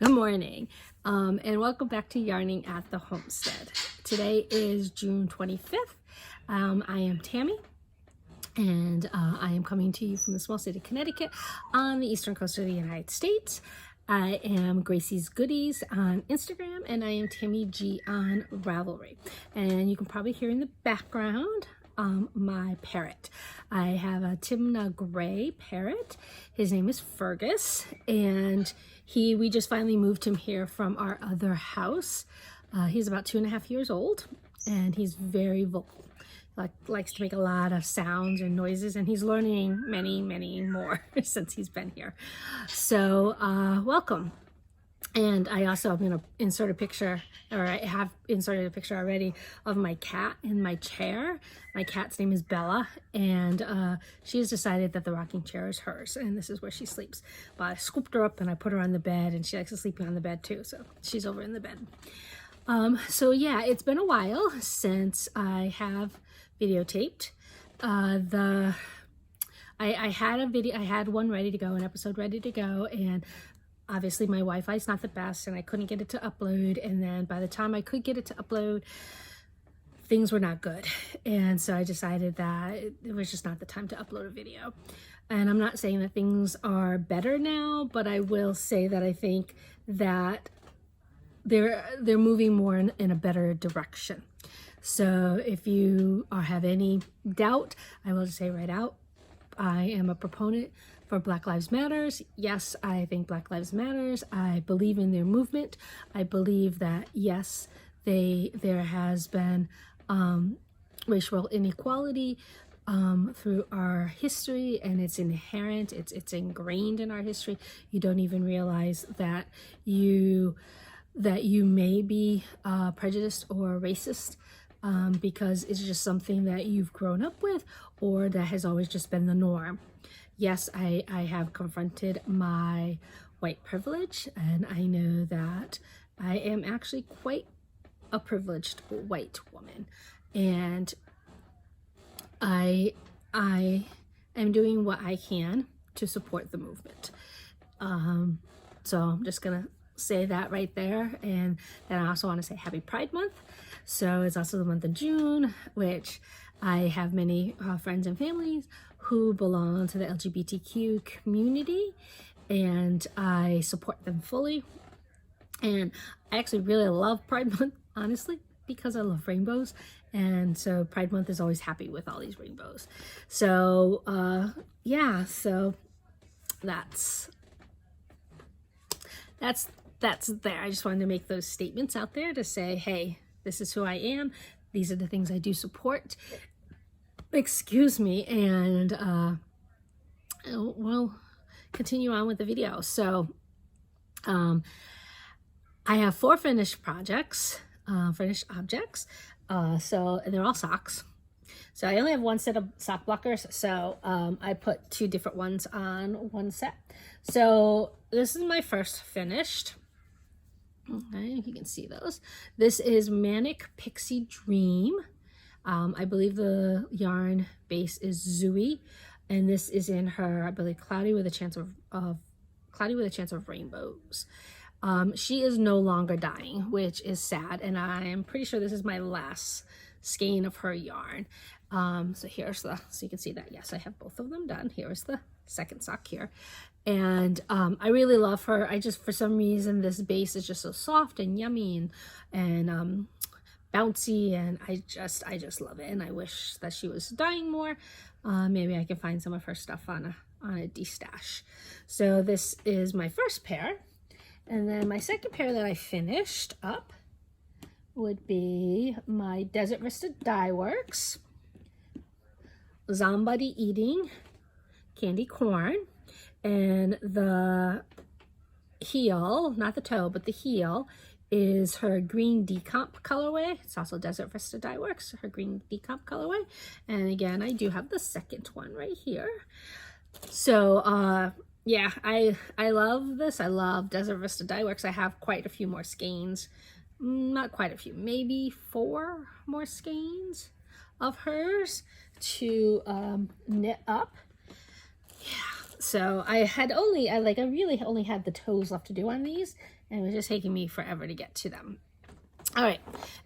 Good morning, and welcome back to Yarning at the Homestead. Today is June 25th. I am Tammy, and I am coming to you from the small state of Connecticut on the eastern coast of the United States. I am Gracie's Goodies on Instagram, and I am Tammy G on Ravelry. And you can probably hear in the background my parrot. I have a Timna Gray parrot. His name is Fergus, and we just finally moved him here from our other house. He's about 2.5 years old, and he's very vocal. Likes to make a lot of sounds and noises, and he's learning many more since he's been here. So welcome. And I also am going to insert a picture, or I have inserted a picture already, of my cat in my chair. My cat's name is Bella, and she has decided that the rocking chair is hers, and this is where she sleeps. But I scooped her up and I put her on the bed, and she likes to sleep on the bed too, so she's over in the bed. So yeah, it's been a while since I have videotaped. I had one ready to go, an episode ready to go, and obviously my Wi-Fi is not the best, and I couldn't get it to upload. And then by the time I could get it to upload, things were not good. And so I decided that it was just not the time to upload a video. And I'm not saying that things are better now, but I will say that I think that they're moving more in a better direction. So if you have any doubt, I will just say right out, I am a proponent for Black Lives Matters. Yes, I think Black Lives Matters. I believe in their movement. I believe that, yes, there has been racial inequality through our history, and it's inherent, it's ingrained in our history. You don't even realize that you may be prejudiced or racist because it's just something that you've grown up with, or that has always just been the norm. Yes, I have confronted my white privilege, and I know that I am actually quite a privileged white woman, and I am doing what I can to support the movement. So I'm just gonna say that right there. And then I also want to say Happy Pride Month. So it's also the month of June, which I have many friends and families who belong to the LGBTQ community, and I support them fully. And I actually really love Pride Month, honestly, because I love rainbows, and so Pride Month is always happy with all these rainbows. So yeah, so that's there. I just wanted to make those statements out there to say, hey, this is who I am. These are the things I do support. Excuse me, and we'll continue on with the video. So I have 4 finished projects, finished objects. And they're all socks. So I only have one set of sock blockers, so I put 2 different ones on one set. So this is my first finished. Okay, you can see those. This is Manic Pixie Dream. I believe the yarn base is Zooey, and this is in her, I believe, Cloudy with a Chance of Rainbows. She is no longer dyeing, which is sad, and I am pretty sure this is my last skein of her yarn. So you can see that, yes, I have both of them done. Here's the second sock here. And I really love her. For some reason, this base is just so soft and yummy and bouncy, and I just love it. And I wish that she was dyeing more. Maybe I can find some of her stuff on a de-stash. So this is my first pair. And then my second pair that I finished up would be my Desert Vista Dyeworks Zombody Eating Candy Corn. And the heel, not the toe, but the heel, is her green decomp colorway. It's also Desert Vista Dyeworks, her green decomp colorway. And again, I do have the second one right here. So yeah, I love this. I love Desert Vista Dyeworks. I have quite a few more skeins. Not quite a few, maybe 4 more skeins of hers to knit up. Yeah, So I really only had the toes left to do on these, and it was just taking me forever to get to them. All right,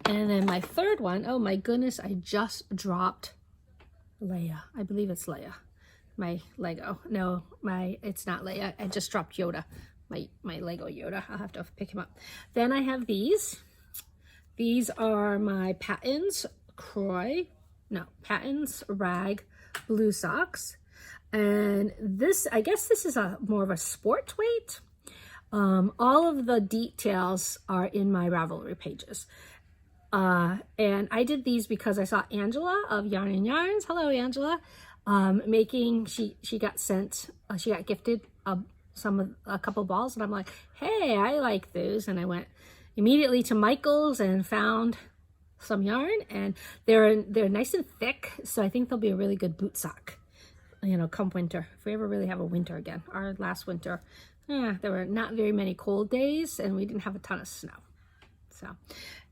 and then my third one, oh my goodness, I just dropped Leia. I believe it's Leia, my Lego. No, it's not Leia. I just dropped Yoda, my Lego Yoda. I'll have to pick him up. Then I have these. These are my Paton's Ragg blue socks. And this, I guess this is more of a sport weight. All of the details are in my Ravelry pages. And I did these because I saw Angela of Yarn and Yarns. Hello, Angela. She got gifted a couple balls, and I'm like, hey, I like those. And I went immediately to Michael's and found some yarn, and they're nice and thick. So I think they'll be a really good boot sock, come winter, if we ever really have a winter again. Our last winter, there were not very many cold days, and we didn't have a ton of snow. So,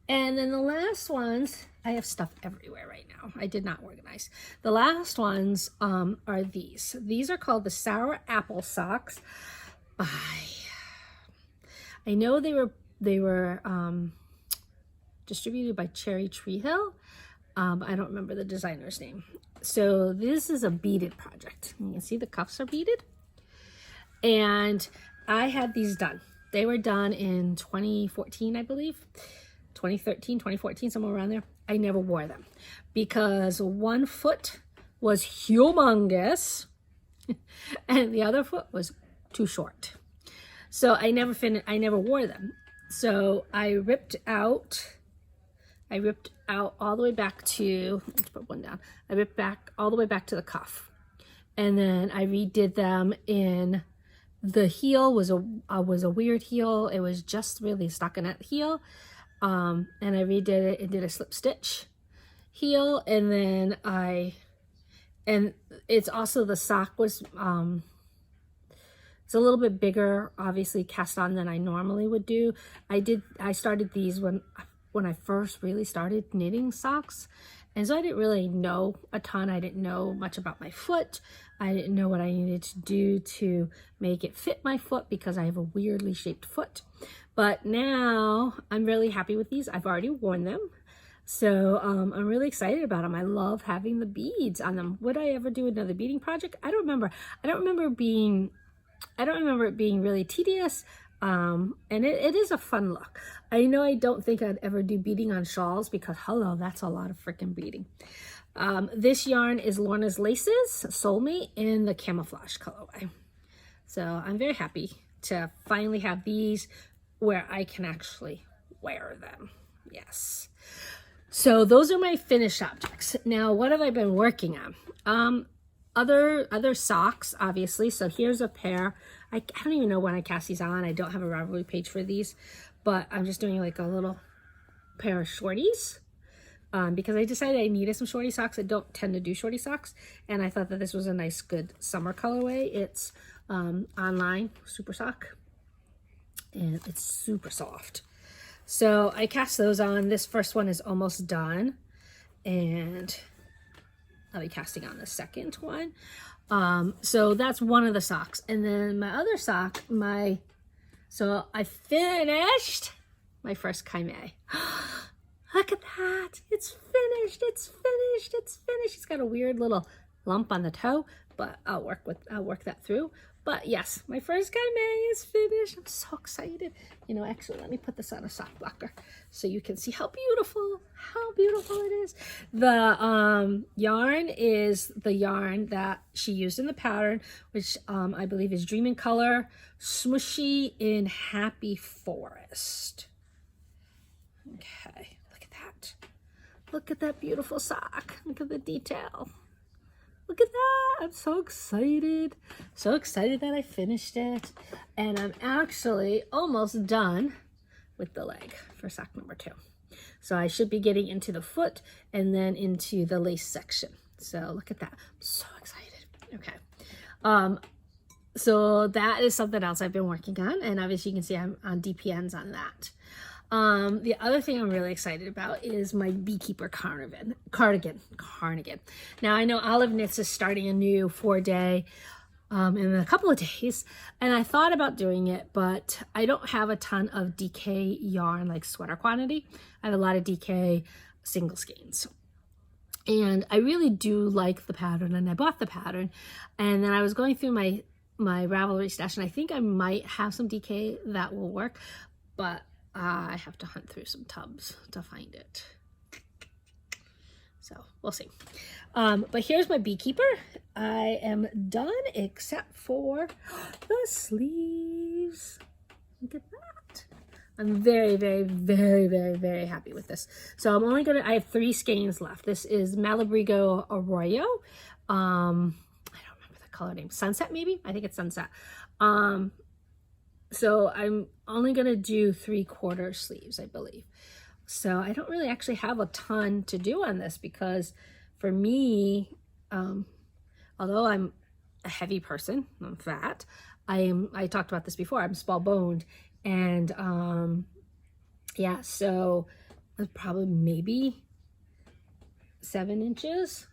and then the last ones, I have stuff everywhere right now. I did not organize. The last ones are these. These are called the Sour Apple Socks. I know they were distributed by Cherry Tree Hill. I don't remember the designer's name. So this is a beaded project. You can see the cuffs are beaded. And I had these done. They were done in 2014, I believe. 2013, 2014, somewhere around there. I never wore them because one foot was humongous and the other foot was too short. So I never wore them. So I ripped out all the way back to, let's put one down. I ripped back all the way back to the cuff. And then I redid them in, the heel was a weird heel. It was just really stuck in that heel. And I redid it and did a slip stitch heel. And then and it's also, the sock was, it's a little bit bigger, obviously cast on than I normally would do. I started these when I first really started knitting socks. And so I didn't really know a ton. I didn't know much about my foot. I didn't know what I needed to do to make it fit my foot because I have a weirdly shaped foot. But now I'm really happy with these. I've already worn them. So I'm really excited about them. I love having the beads on them. Would I ever do another beading project? I don't remember. I don't remember it being really tedious. And it is a fun look. I know I don't think I'd ever do beading on shawls because hello, that's a lot of freaking beading. This yarn is Lorna's Laces, Solemate, in the camouflage colorway. So I'm very happy to finally have these where I can actually wear them. Yes. So those are my finished objects. Now, what have I been working on? Other socks, obviously. So here's a pair. I don't even know when I cast these on. I don't have a Ravelry page for these, but I'm just doing like a little pair of shorties because I decided I needed some shorty socks. I don't tend to do shorty socks, and I thought that this was a nice, good summer colorway. It's online super sock, and it's super soft. So I cast those on. This first one is almost done, and I'll be casting on the second one. So that's one of the socks. And then my other sock, so I finished my first Kaime. Look at that. It's finished. It's finished. It's finished. It's got a weird little lump on the toe, but I'll work that through. But yes, my first Kaime is finished. I'm so excited. Actually, let me put this on a sock blocker so you can see how beautiful it is. The yarn is the yarn that she used in the pattern, which I believe is Dream in Color, Smooshy in Happy Forest. Okay, look at that. Look at that beautiful sock. Look at the detail. Look at that. I'm so excited. So excited that I finished it. And I'm actually almost done with the leg for sock number 2. So I should be getting into the foot and then into the lace section. So look at that. I'm so excited. Okay. So that is something else I've been working on. And obviously you can see I'm on DPNs on that. The other thing I'm really excited about is my beekeeper cardigan. Now I know Olive Knits is starting a new 4-day in a couple of days, and I thought about doing it, but I don't have a ton of DK yarn, like sweater quantity. I have a lot of DK single skeins, and I really do like the pattern, and I bought the pattern, and then I was going through my Ravelry stash, and I think I might have some DK that will work, but I have to hunt through some tubs to find it. So we'll see. But here's my beekeeper. I am done except for the sleeves. Look at that. I'm very, very, very, very, very happy with this. So I'm only I have 3 skeins left. This is Malabrigo Arroyo. I don't remember the color name. Sunset, maybe? I think it's Sunset. So I'm only gonna do 3/4 sleeves, I believe. So I don't really actually have a ton to do on this, because for me, although I'm a heavy person, I'm fat, I talked about this before, I'm small boned, and yeah, so it's probably maybe 7 inches,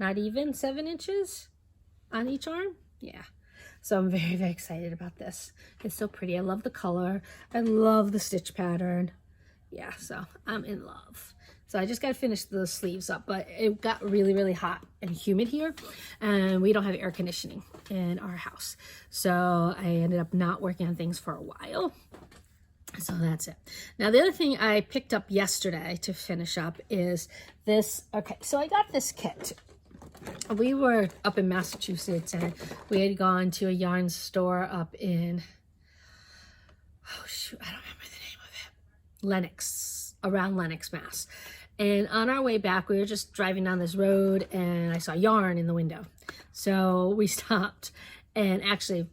not even 7 inches on each arm. Yeah. So I'm very, very excited about this. It's so pretty. I love the color. I love the stitch pattern. Yeah, so I'm in love. So I just got to finish the sleeves up, but it got really, really hot and humid here, and we don't have air conditioning in our house. So I ended up not working on things for a while. So that's it. Now, the other thing I picked up yesterday to finish up is this. Okay, so I got this kit. We were up in Massachusetts, and we had gone to a yarn store up in, oh shoot, I don't remember the name of it. Lenox, around Lenox, Mass. And on our way back, we were just driving down this road, and I saw yarn in the window. So we stopped, and actually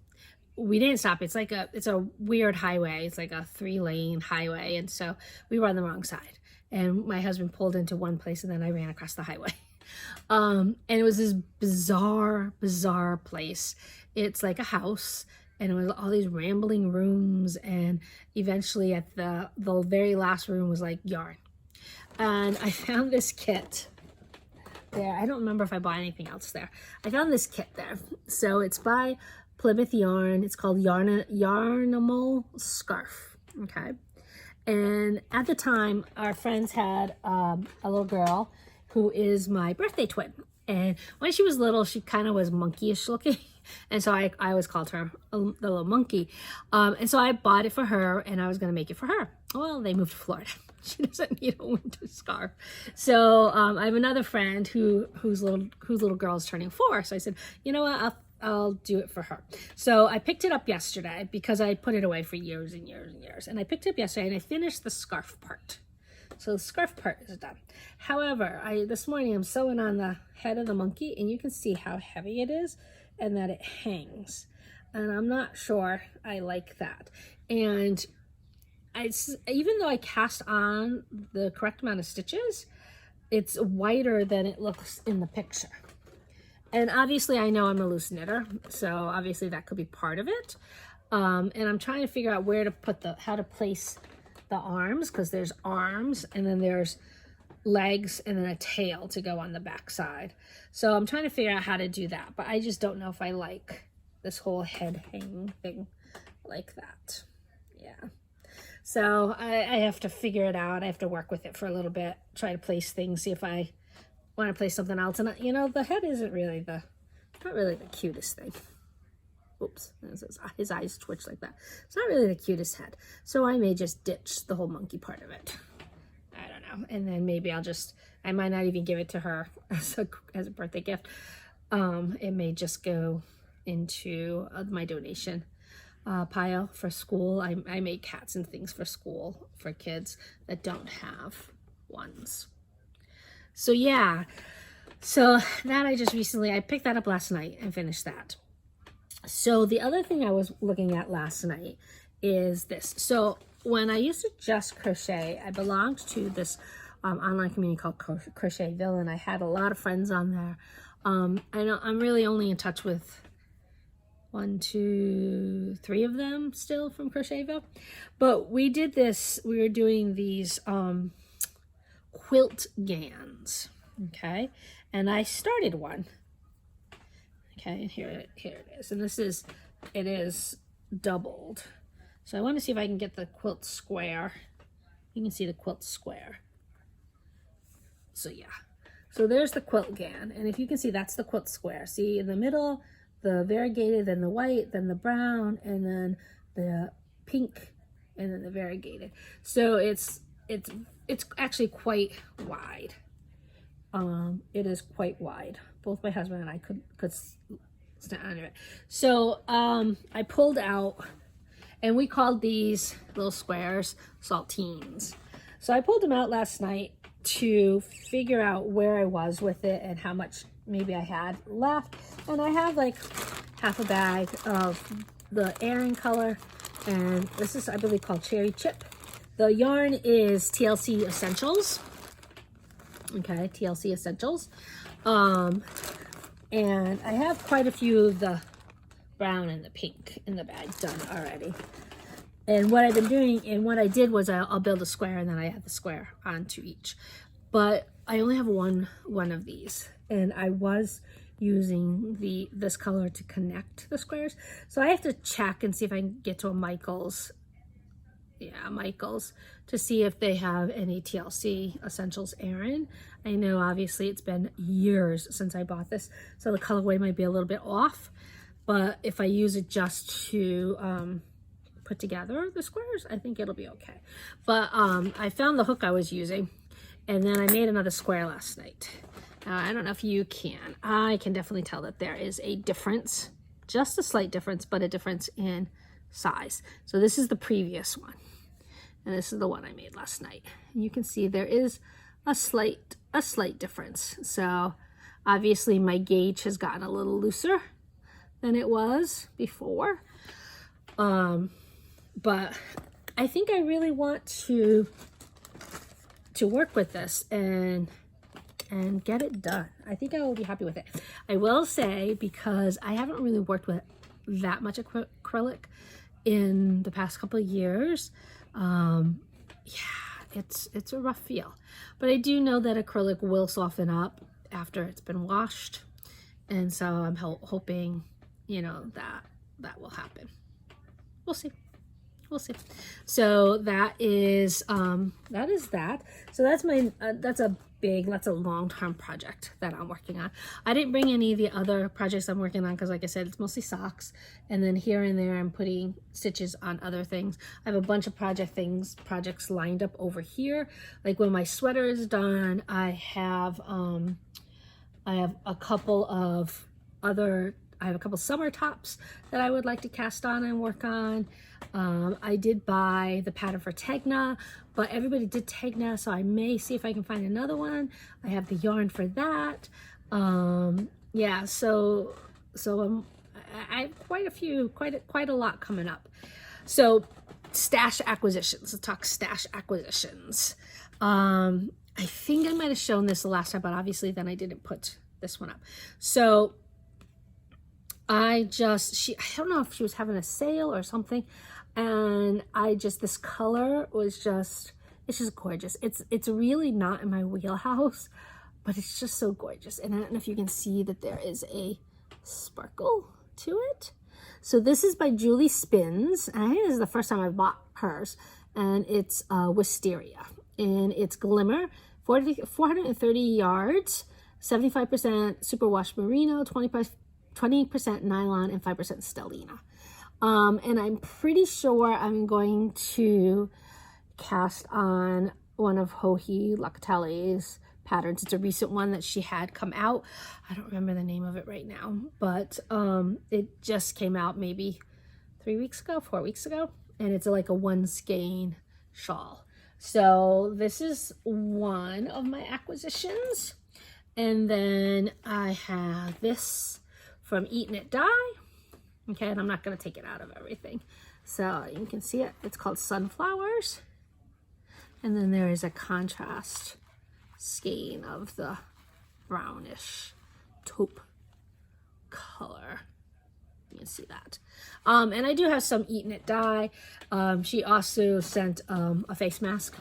we didn't stop. It's like it's a weird highway. It's like a 3-lane highway. And so we were on the wrong side, and my husband pulled into one place, and then I ran across the highway. And it was this bizarre place. It's like a house, and it was all these rambling rooms, and eventually at the very last room was like yarn. And I found this kit there. I don't remember if I bought anything else there. I found this kit there. So it's by Plymouth Yarn. It's called Yarnimal Scarf. Okay. And at the time, our friends had a little girl who is my birthday twin. And when she was little, she kind of was monkeyish looking. And so I always called her the little monkey. And so I bought it for her, and I was going to make it for her. Well, they moved to Florida. She doesn't need a winter scarf. So I have another friend whose little girl is turning 4. So I said, you know what, I'll do it for her. So I picked it up yesterday because I put it away for years and years and years. And I picked it up yesterday, and I finished the scarf part. So the scarf part is done. However, this morning I'm sewing on the head of the monkey, and you can see how heavy it is and that it hangs. And I'm not sure I like that. And even though I cast on the correct amount of stitches, it's wider than it looks in the picture. And obviously I know I'm a loose knitter, so obviously that could be part of it. And I'm trying to figure out where to put how to place the arms, because there's arms, and then there's legs, and then a tail to go on the back side. So I'm trying to figure out how to do that, but I just don't know if I like this whole head hanging thing like that. Yeah. So I have to figure it out. I have to work with it for a little bit, try to place things, see if I want to place something else. And you know, the head isn't really not really the cutest thing. Oops, his eyes twitch like that. It's not really the cutest head. So I may just ditch the whole monkey part of it. I don't know. And then maybe I might not even give it to her as a birthday gift. It may just go into my donation pile for school. I make hats and things for school for kids that don't have ones. So yeah, so that I picked that up last night and finished that. So the other thing I was looking at last night is this. So when I used to just crochet, I belonged to this online community called Crochet-ville, and I had a lot of friends on there. I know I'm really only in touch with 1, 2, 3 of them still from Crochet-ville. But we were doing these quilt gans, okay? And I started one. Okay, and here it is. And it is doubled. So I want to see if I can get the quilt square. You can see the quilt square. So yeah. So there's the quilt GAN. And if you can see, that's the quilt square. See in the middle, the variegated, then the white, then the brown, and then the pink, and then the variegated. So it's actually quite wide. It is quite wide. Both my husband and I could stand under it. So I pulled out, and we called these little squares saltines. So I pulled them out last night to figure out where I was with it and how much maybe I had left. And I have like half a bag of the Aran color, and this is, I believe, called Cherry Chip. The yarn is TLC Essentials. Okay, TLC Essentials. And I have quite a few of the brown and the pink in the bag done already. And what I've been doing, and what I did was I'll build a square, and then I add the square onto each. But I only have one of these, and I was using this color to connect the squares. So I have to check and see if I can get to a Michael's. Yeah, Michael's, to see if they have any TLC Essentials Aran. I know obviously it's been years since I bought this, so the colorway might be a little bit off. But if I use it just to put together the squares, I think it'll be okay. But I found the hook I was using, and then I made another square last night. I don't know if you can. I can definitely tell that there is a difference, just a slight difference, but a difference in size. So this is the previous one, and this is the one I made last night. And you can see there is a slight difference. So obviously my gauge has gotten a little looser than it was before. But I think I really want to work with this and get it done. I think I will be happy with it. I will say, because I haven't really worked with that much acrylic in the past couple of years, yeah, it's a rough feel. But I do know that acrylic will soften up after it's been washed, and so I'm hoping, you know, that will happen. We'll see. We'll see. So that is that. So that's my that's a long-term project that I'm working on. I didn't bring any of the other projects I'm working on because, like I said, it's mostly socks, and then here and there I'm putting stitches on other things. I have a bunch of projects lined up over here. Like when my sweater is done, I have a couple of summer tops that I would like to cast on and work on. I did buy the pattern for Tegna, but everybody did Tegna, so I may see if I can find another one. I have the yarn for that. Yeah, so I have quite a lot coming up. So stash acquisitions. Let's talk stash acquisitions. I think I might have shown this the last time, but obviously then I didn't put this one up. So I don't know if she was having a sale or something, and this color was it's just gorgeous. It's really not in my wheelhouse, but it's just so gorgeous. And I don't know if you can see that there is a sparkle to it. So this is by Julie Spins, and I think this is the first time I bought hers, and it's Wisteria, and it's Glimmer, 430 yards, 75% superwash merino, 20% nylon, and 5% stellina. And I'm pretty sure I'm going to cast on one of Joji Locatelli's patterns. It's a recent one that she had come out. I don't remember the name of it right now, but it just came out maybe 4 weeks ago, and it's like a one skein shawl. So this is one of my acquisitions. And then I have this from Eat Knit Dye. Okay, and I'm not going to take it out of everything. So you can see it. It's called Sunflowers. And then there is a contrast skein of the brownish taupe color. You can see that. And I do have some Eat Knit Dye. She also sent a face mask.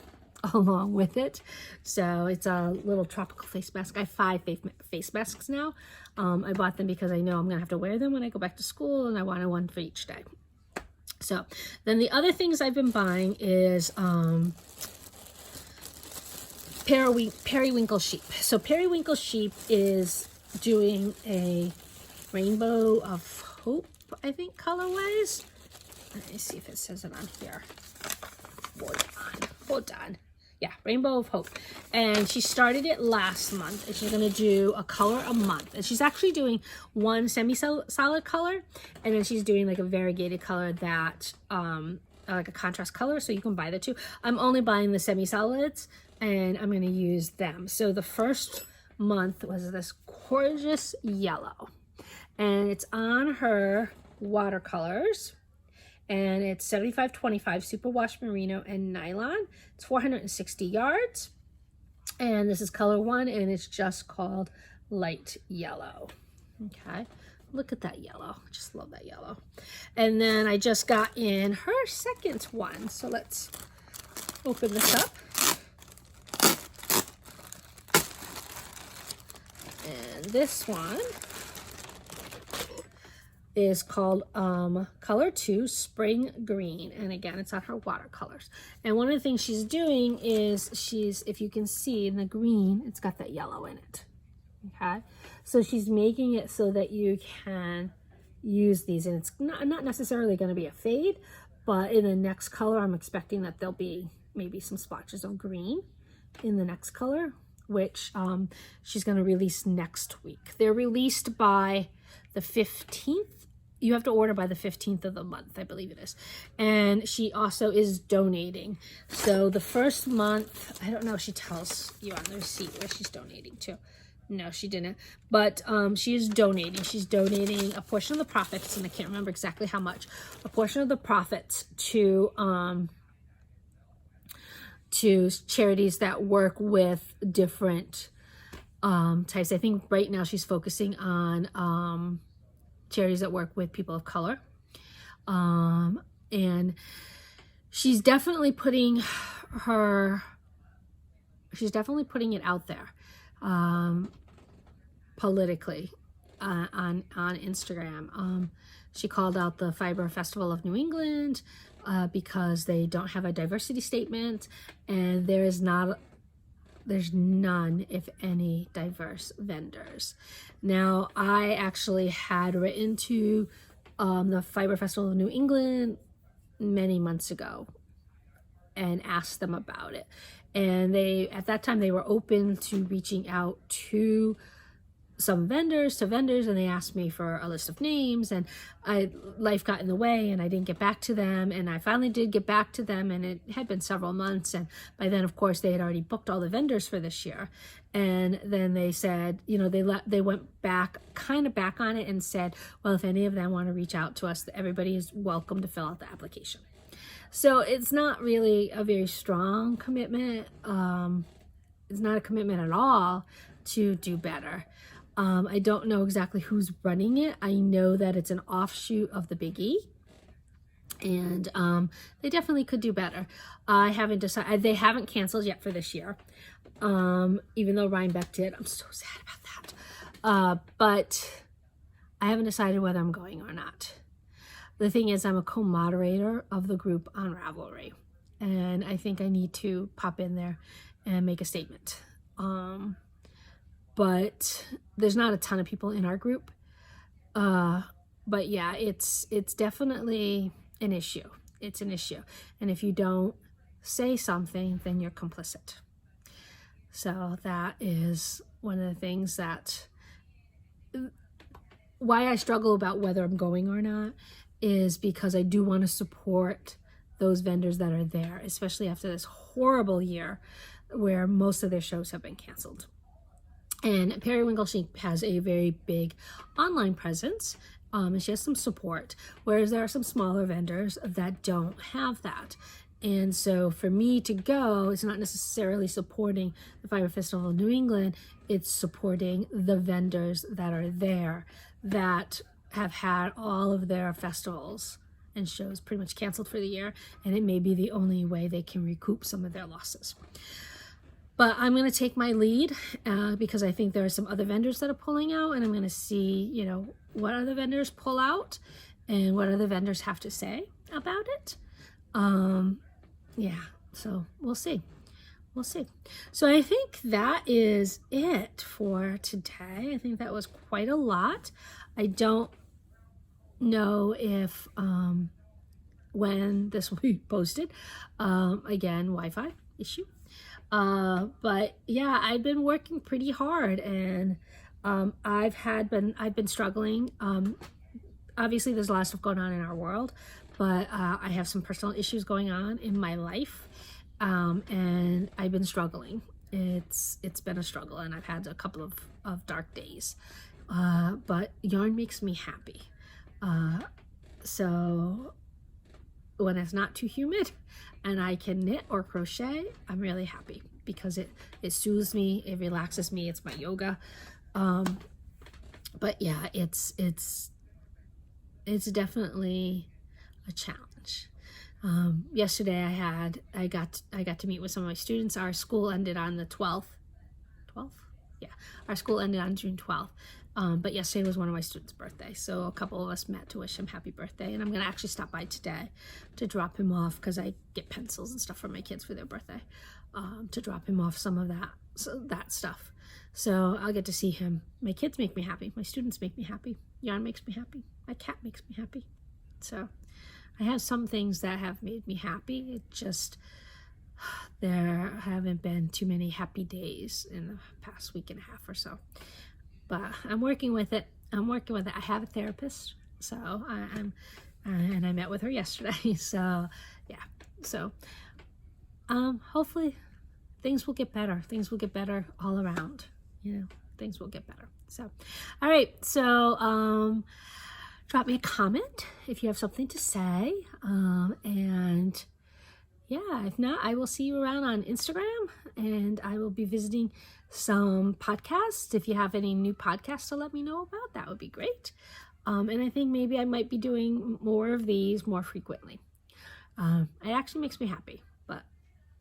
along with it. So it's a little tropical face mask. I have 5 face masks now. I bought them because I know I'm gonna have to wear them when I go back to school, and I wanted one for each day. So then the other things I've been buying is periwinkle sheep. So periwinkle sheep is doing a rainbow of hope, I think, colorways. Let me see if it says it on here. Hold on. Yeah, Rainbow of Hope. And she started it last month, and she's going to do a color a month. And she's actually doing one semi-solid color, and then she's doing like a variegated color that, like a contrast color, so you can buy the two. I'm only buying the semi-solids, and I'm going to use them. So the first month was this gorgeous yellow, and it's on her watercolors. And it's 75-25 superwash merino and nylon. It's 460 yards. And this is color 1, and it's just called light yellow. Okay, look at that yellow. I just love that yellow. And then I just got in her second one. So let's open this up. And this one is called color 2 spring green, and again it's on her watercolors. And one of the things she's doing is if you can see in the green, it's got that yellow in it. Okay, so she's making it so that you can use these, and it's not necessarily going to be a fade, but in the next color I'm expecting that there'll be maybe some splotches of green in the next color, which she's going to release next week. They're released by the 15th. You have to order by the 15th of the month, I believe it is. And she also is donating. So the first month, I don't know if she tells you on the receipt where she's donating to. No, she didn't. But she is donating. She's donating a portion of the profits, and I can't remember exactly how much, a portion of the profits to charities that work with different types. I think right now she's focusing on charities that work with people of color, and she's definitely putting it out there politically on Instagram. She called out the Fiber Festival of New England because they don't have a diversity statement, and there's none, if any, diverse vendors. Now, I actually had written to the Fiber Festival of New England many months ago and asked them about it. And at that time, they were open to reaching out to some vendors, and they asked me for a list of names, and life got in the way and I didn't get back to them, and I finally did get back to them, and it had been several months, and by then of course they had already booked all the vendors for this year. And then they said, you know, they went back on it and said, well, if any of them want to reach out to us, everybody is welcome to fill out the application. So it's not really a very strong commitment. It's not a commitment at all to do better. I don't know exactly who's running it. I know that it's an offshoot of the Big E, and they definitely could do better. I haven't decided. They haven't canceled yet for this year, even though Rhinebeck did. I'm so sad about that. But I haven't decided whether I'm going or not. The thing is, I'm a co-moderator of the group on Ravelry, and I think I need to pop in there and make a statement. But there's not a ton of people in our group. But yeah, it's definitely an issue. It's an issue. And if you don't say something, then you're complicit. So that is one of the things why I struggle about whether I'm going or not, is because I do want to support those vendors that are there, especially after this horrible year where most of their shows have been canceled. And Periwinkle Sheep has a very big online presence, and she has some support, whereas there are some smaller vendors that don't have that. And so for me to go, it's not necessarily supporting the Fiber Festival of New England, it's supporting the vendors that are there that have had all of their festivals and shows pretty much canceled for the year, and it may be the only way they can recoup some of their losses. But I'm going to take my lead because I think there are some other vendors that are pulling out, and I'm going to see, you know, what other vendors pull out and what other vendors have to say about it. Yeah, so we'll see. We'll see. So I think that is it for today. I think that was quite a lot. I don't know if when this will be posted. Again, Wi-Fi issue. But yeah, I've been working pretty hard, and I've been struggling. Obviously there's a lot of stuff going on in our world, but I have some personal issues going on in my life, and I've been struggling. It's been a struggle, and I've had a couple of dark days, but yarn makes me happy. So when it's not too humid and I can knit or crochet, I'm really happy because it soothes me, it relaxes me, it's my yoga. But yeah, it's definitely a challenge. Yesterday I got to meet with some of my students. Our school ended on the 12th. Yeah, our school ended on June 12th. But yesterday was one of my students' birthdays, so a couple of us met to wish him happy birthday, and I'm going to actually stop by today to drop him off because I get pencils and stuff for my kids for their birthday, to drop him off some of that stuff. So I'll get to see him. My kids make me happy. My students make me happy. Yarn makes me happy. My cat makes me happy. So I have some things that have made me happy. It just, there haven't been too many happy days in the past week and a half or so. But I'm working with it. I have a therapist, so and I met with her yesterday. So yeah, so hopefully things will get better. Things will get better all around. You know, things will get better. So, all right. So drop me a comment if you have something to say, and yeah, if not, I will see you around on Instagram, and I will be visiting some podcasts. If you have any new podcasts to let me know about, that would be great. And I think maybe I might be doing more of these more frequently. It actually makes me happy, but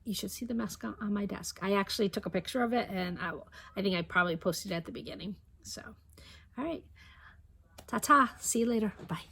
you should see the mess on my desk. I actually took a picture of it, and I think I probably posted it at the beginning. So, all right. Ta-ta. See you later. Bye.